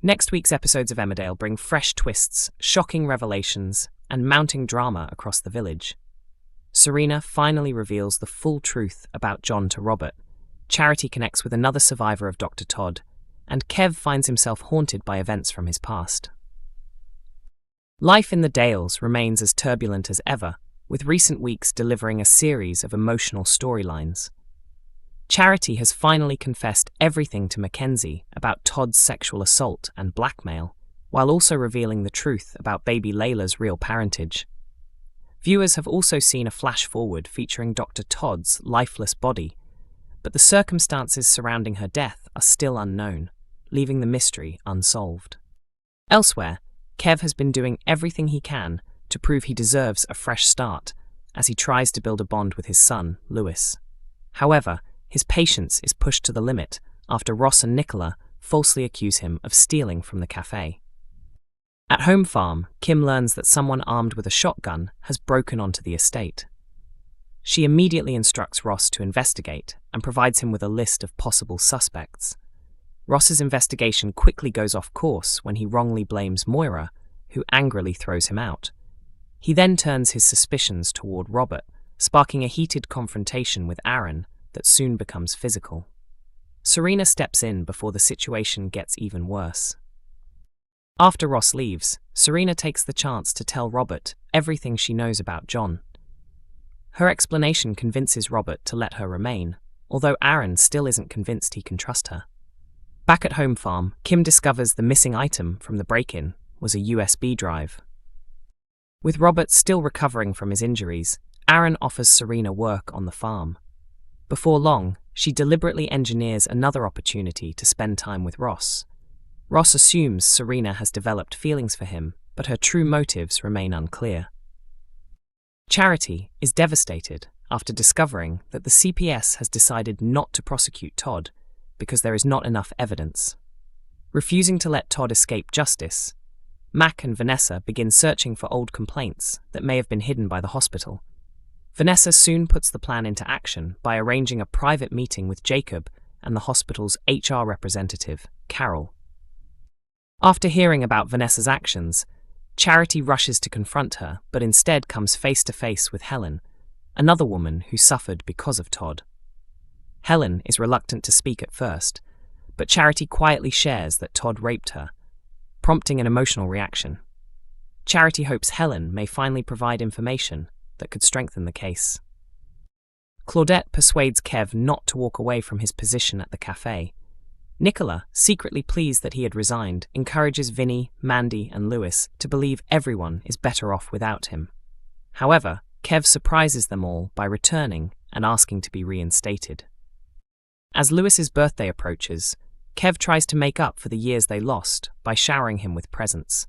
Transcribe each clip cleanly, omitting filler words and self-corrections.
Next week's episodes of Emmerdale bring fresh twists, shocking revelations, and mounting drama across the village. Serena finally reveals the full truth about John to Robert, Charity connects with another survivor of Dr. Todd, and Kev finds himself haunted by events from his past. Life in the Dales remains as turbulent as ever, with recent weeks delivering a series of emotional storylines. Charity has finally confessed everything to Mackenzie about Todd's sexual assault and blackmail, while also revealing the truth about baby Layla's real parentage. Viewers have also seen a flash-forward featuring Dr. Todd's lifeless body, but the circumstances surrounding her death are still unknown, leaving the mystery unsolved. Elsewhere, Kev has been doing everything he can to prove he deserves a fresh start as he tries to build a bond with his son, Lewis. However, his patience is pushed to the limit after Ross and Nicola falsely accuse him of stealing from the cafe. At Home Farm, Kim learns that someone armed with a shotgun has broken onto the estate. She immediately instructs Ross to investigate and provides him with a list of possible suspects. Ross's investigation quickly goes off course when he wrongly blames Moira, who angrily throws him out. He then turns his suspicions toward Robert, sparking a heated confrontation with Aaron that soon becomes physical. Serena steps in before the situation gets even worse. After Ross leaves, Serena takes the chance to tell Robert everything she knows about John. Her explanation convinces Robert to let her remain, although Aaron still isn't convinced he can trust her. Back at Home Farm, Kim discovers the missing item from the break-in was a USB drive. With Robert still recovering from his injuries, Aaron offers Serena work on the farm. Before long, she deliberately engineers another opportunity to spend time with Ross. Ross assumes Serena has developed feelings for him, but her true motives remain unclear. Charity is devastated after discovering that the CPS has decided not to prosecute Todd because there is not enough evidence. Refusing to let Todd escape justice, Mac and Vanessa begin searching for old complaints that may have been hidden by the hospital. Vanessa soon puts the plan into action by arranging a private meeting with Jacob and the hospital's HR representative, Carol. After hearing about Vanessa's actions, Charity rushes to confront her, but instead comes face-to-face with Helen, another woman who suffered because of Todd. Helen is reluctant to speak at first, but Charity quietly shares that Todd raped her, prompting an emotional reaction. Charity hopes Helen may finally provide information that could strengthen the case. Claudette persuades Kev not to walk away from his position at the cafe. Nicola, secretly pleased that he had resigned, encourages Vinny, Mandy, and Lewis to believe everyone is better off without him. However, Kev surprises them all by returning and asking to be reinstated. As Lewis's birthday approaches, Kev tries to make up for the years they lost by showering him with presents.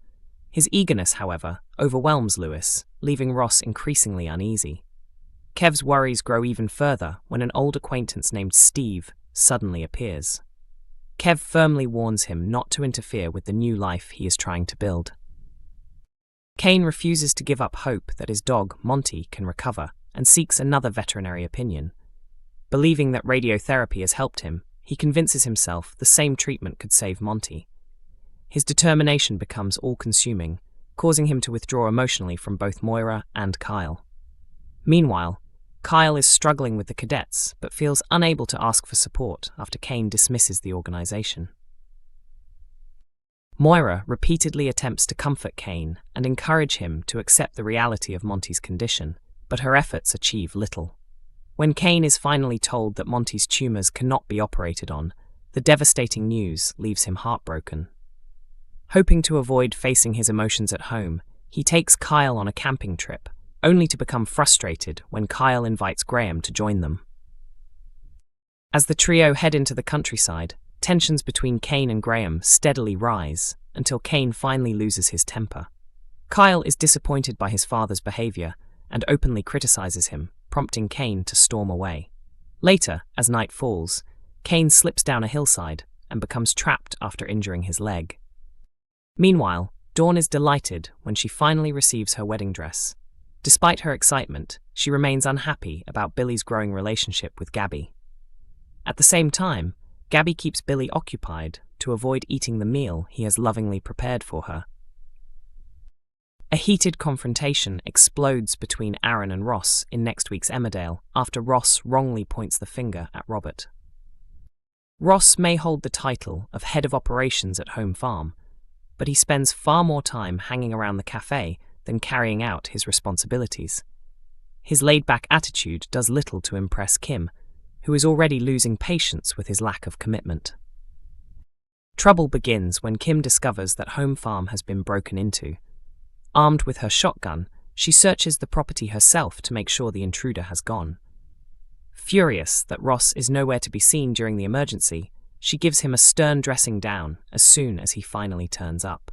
His eagerness, however, overwhelms Lewis, leaving Ross increasingly uneasy. Kev's worries grow even further when an old acquaintance named Steve suddenly appears. Kev firmly warns him not to interfere with the new life he is trying to build. Cain refuses to give up hope that his dog, Monty, can recover and seeks another veterinary opinion. Believing that radiotherapy has helped him, he convinces himself the same treatment could save Monty. His determination becomes all-consuming, causing him to withdraw emotionally from both Moira and Kyle. Meanwhile, Kyle is struggling with the cadets but feels unable to ask for support after Cain dismisses the organization. Moira repeatedly attempts to comfort Cain and encourage him to accept the reality of Monty's condition, but her efforts achieve little. When Cain is finally told that Monty's tumors cannot be operated on, the devastating news leaves him heartbroken. Hoping to avoid facing his emotions at home, he takes Kyle on a camping trip, only to become frustrated when Kyle invites Graham to join them. As the trio head into the countryside, tensions between Cain and Graham steadily rise until Cain finally loses his temper. Kyle is disappointed by his father's behavior and openly criticizes him, prompting Cain to storm away. Later, as night falls, Cain slips down a hillside and becomes trapped after injuring his leg. Meanwhile, Dawn is delighted when she finally receives her wedding dress. Despite her excitement, she remains unhappy about Billy's growing relationship with Gabby. At the same time, Gabby keeps Billy occupied to avoid eating the meal he has lovingly prepared for her. A heated confrontation explodes between Aaron and Ross in next week's Emmerdale after Ross wrongly points the finger at Robert. Ross may hold the title of head of operations at Home Farm, but he spends far more time hanging around the cafe than carrying out his responsibilities. His laid-back attitude does little to impress Kim, who is already losing patience with his lack of commitment. Trouble begins when Kim discovers that Home Farm has been broken into. Armed with her shotgun, she searches the property herself to make sure the intruder has gone. Furious that Ross is nowhere to be seen during the emergency, she gives him a stern dressing down as soon as he finally turns up.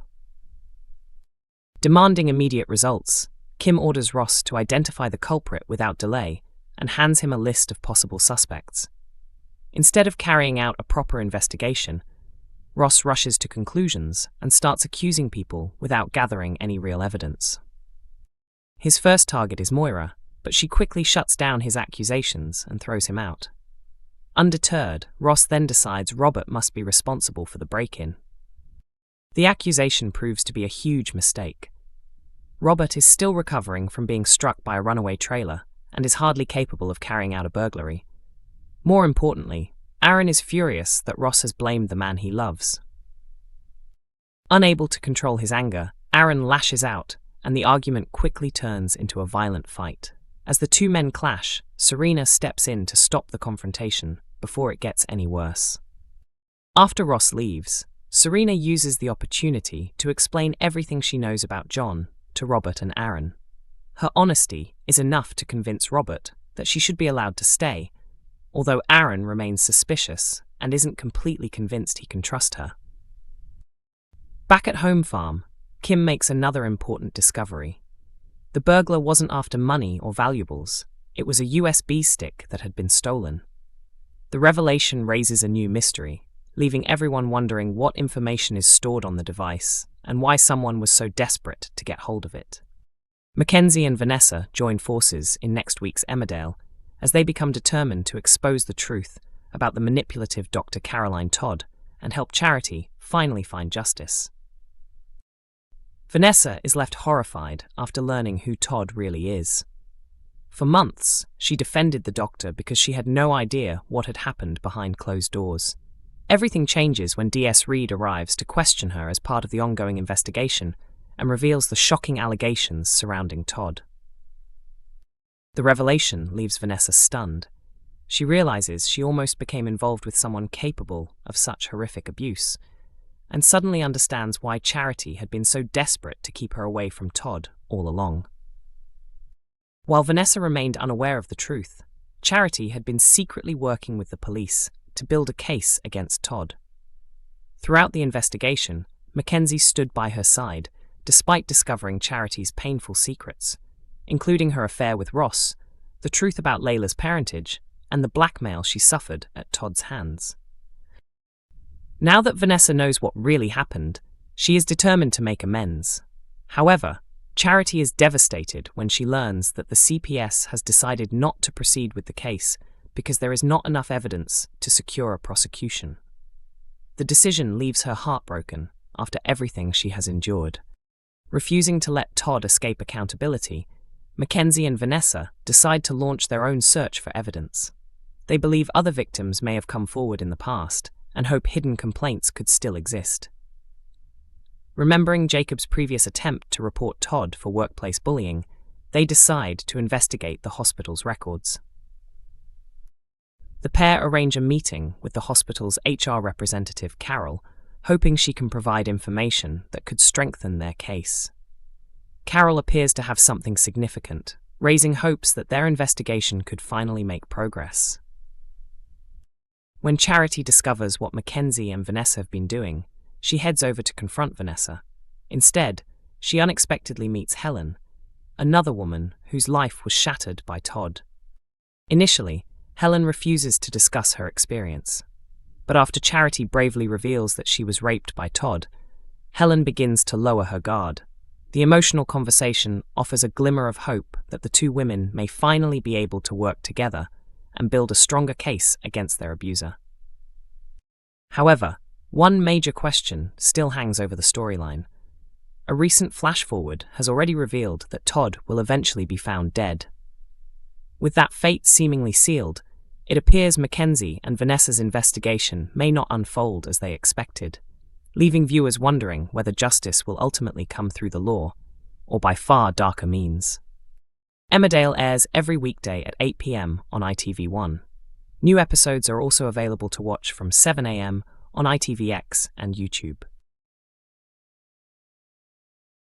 Demanding immediate results, Kim orders Ross to identify the culprit without delay and hands him a list of possible suspects. Instead of carrying out a proper investigation, Ross rushes to conclusions and starts accusing people without gathering any real evidence. His first target is Moira, but she quickly shuts down his accusations and throws him out. Undeterred, Ross then decides Robert must be responsible for the break-in. The accusation proves to be a huge mistake. Robert is still recovering from being struck by a runaway trailer and is hardly capable of carrying out a burglary. More importantly, Aaron is furious that Ross has blamed the man he loves. Unable to control his anger, Aaron lashes out, and the argument quickly turns into a violent fight. As the two men clash, Serena steps in to stop the confrontation before it gets any worse. After Ross leaves, Serena uses the opportunity to explain everything she knows about John to Robert and Aaron. Her honesty is enough to convince Robert that she should be allowed to stay, although Aaron remains suspicious and isn't completely convinced he can trust her. Back at Home Farm, Kim makes another important discovery. The burglar wasn't after money or valuables. It was a USB stick that had been stolen. The revelation raises a new mystery, leaving everyone wondering what information is stored on the device and why someone was so desperate to get hold of it. Mackenzie and Vanessa join forces in next week's Emmerdale as they become determined to expose the truth about the manipulative Dr. Todd and help Charity finally find justice. Vanessa is left horrified after learning who Todd really is. For months, she defended the doctor because she had no idea what had happened behind closed doors. Everything changes when D.S. Reed arrives to question her as part of the ongoing investigation and reveals the shocking allegations surrounding Todd. The revelation leaves Vanessa stunned. She realizes she almost became involved with someone capable of such horrific abuse, and suddenly understands why Charity had been so desperate to keep her away from Todd all along. While Vanessa remained unaware of the truth, Charity had been secretly working with the police to build a case against Todd. Throughout the investigation, Mackenzie stood by her side, despite discovering Charity's painful secrets, including her affair with Ross, the truth about Layla's parentage, and the blackmail she suffered at Todd's hands. Now that Vanessa knows what really happened, she is determined to make amends. However, Charity is devastated when she learns that the CPS has decided not to proceed with the case because there is not enough evidence to secure a prosecution. The decision leaves her heartbroken after everything she has endured. Refusing to let Todd escape accountability, Mackenzie and Vanessa decide to launch their own search for evidence. They believe other victims may have come forward in the past and hope hidden complaints could still exist. Remembering Jacob's previous attempt to report Todd for workplace bullying, they decide to investigate the hospital's records. The pair arrange a meeting with the hospital's HR representative, Carol, hoping she can provide information that could strengthen their case. Carol appears to have something significant, raising hopes that their investigation could finally make progress. When Charity discovers what Mackenzie and Vanessa have been doing, she heads over to confront Vanessa. Instead, she unexpectedly meets Helen, another woman whose life was shattered by Todd. Initially, Helen refuses to discuss her experience. But after Charity bravely reveals that she was raped by Todd, Helen begins to lower her guard. The emotional conversation offers a glimmer of hope that the two women may finally be able to work together and build a stronger case against their abuser. However, One major question still hangs over the storyline. A recent flash-forward has already revealed that Todd will eventually be found dead. With that fate seemingly sealed, it appears Mackenzie and Vanessa's investigation may not unfold as they expected, leaving viewers wondering whether justice will ultimately come through the law, or by far darker means. Emmerdale airs every weekday at 8 p.m. on ITV1. New episodes are also available to watch from 7 a.m. on ITVX and YouTube.